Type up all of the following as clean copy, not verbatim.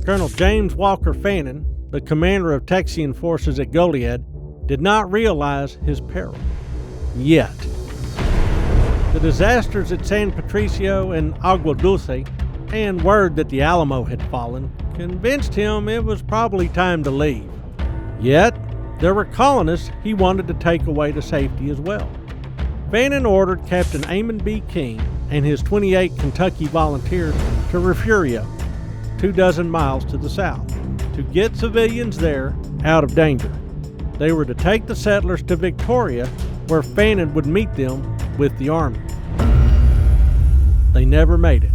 Colonel James Walker Fannin, the commander of Texian forces at Goliad, did not realize his peril. Yet. The disasters at San Patricio and Agua Dulce, and word that the Alamo had fallen, convinced him it was probably time to leave. Yet, there were colonists he wanted to take away to safety as well. Fannin ordered Captain Amon B. King and his 28 Kentucky volunteers to Refugio, 24 miles to the south, to get civilians there out of danger. They were to take the settlers to Victoria, where Fannin would meet them with the army. They never made it.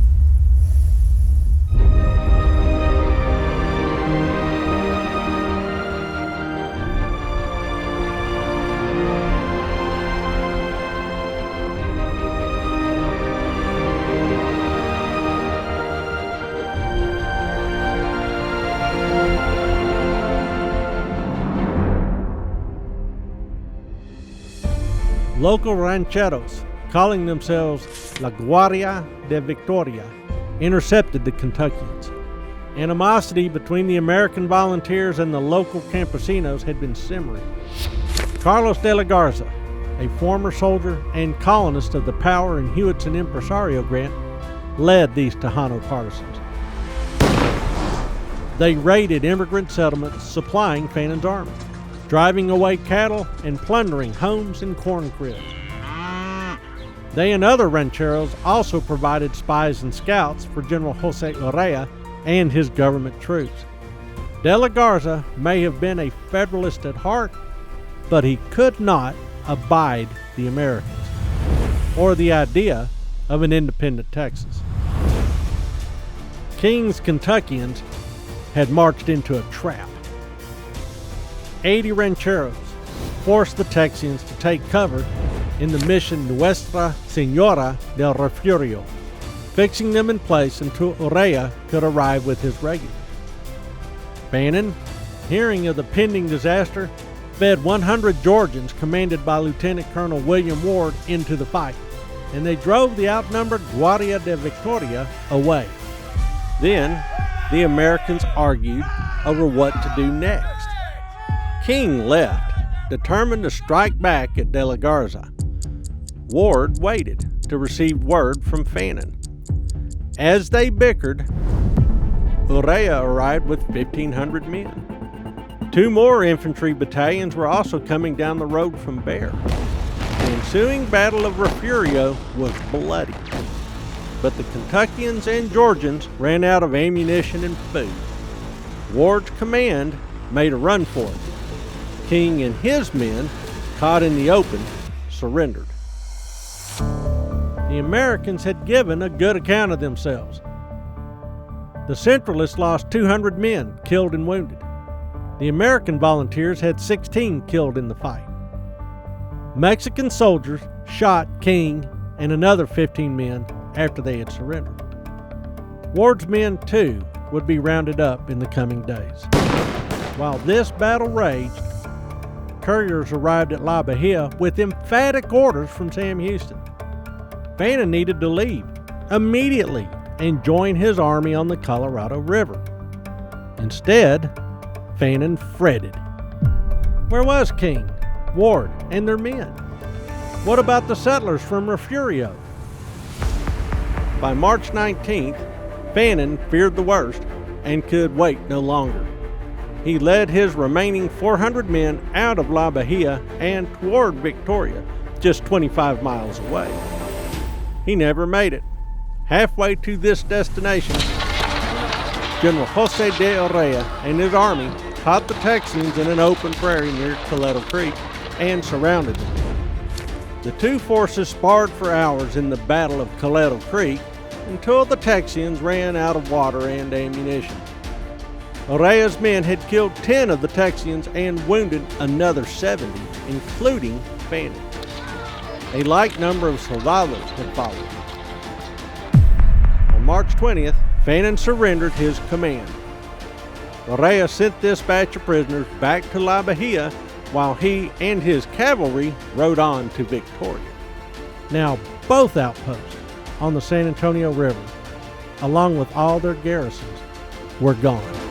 Local rancheros, calling themselves La Guardia de Victoria, intercepted the Kentuckians. Animosity between the American volunteers and the local campesinos had been simmering. Carlos de la Garza, a former soldier and colonist of the Power and Hewitson Impresario Grant, led these Tejano partisans. They raided immigrant settlements supplying Fannin's army, driving away cattle and plundering homes and corn cribs. They and other rancheros also provided spies and scouts for General Jose Urrea and his government troops. De la Garza may have been a Federalist at heart, but he could not abide the Americans or the idea of an independent Texas. King's Kentuckians had marched into a trap. 80 rancheros forced the Texians to take cover in the mission Nuestra Señora del Refugio, fixing them in place until Urrea could arrive with his regulars. Fannin, hearing of the pending disaster, fed 100 Georgians commanded by Lieutenant Colonel William Ward into the fight, and they drove the outnumbered Guardia de Victoria away. Then, the Americans argued over what to do next. King left, determined to strike back at De la Garza. Ward waited to receive word from Fannin. As they bickered, Urrea arrived with 1,500 men. 2 more infantry battalions were also coming down the road from Bear. The ensuing Battle of Refugio was bloody, but the Kentuckians and Georgians ran out of ammunition and food. Ward's command made a run for it. King and his men, caught in the open, surrendered. The Americans had given a good account of themselves. The Centralists lost 200 men killed and wounded. The American volunteers had 16 killed in the fight. Mexican soldiers shot King and another 15 men after they had surrendered. Ward's men, too, would be rounded up in the coming days. While this battle raged, couriers arrived at La Bahia with emphatic orders from Sam Houston. Fannin needed to leave immediately and join his army on the Colorado River. Instead, Fannin fretted. Where was King, Ward, and their men? What about the settlers from Refugio? By March 19th, Fannin feared the worst and could wait no longer. He led his remaining 400 men out of La Bahia and toward Victoria, just 25 miles away. He never made it. Halfway to this destination, General Jose de Urrea and his army caught the Texians in an open prairie near Coleto Creek and surrounded them. The two forces sparred for hours in the Battle of Coleto Creek until the Texians ran out of water and ammunition. Urrea's men had killed 10 of the Texians and wounded another 70, including Fannin. A like number of soldados had followed. On March 20th, Fannin surrendered his command. Urrea sent this batch of prisoners back to La Bahia while he and his cavalry rode on to Victoria. Now, both outposts on the San Antonio River, along with all their garrisons, were gone.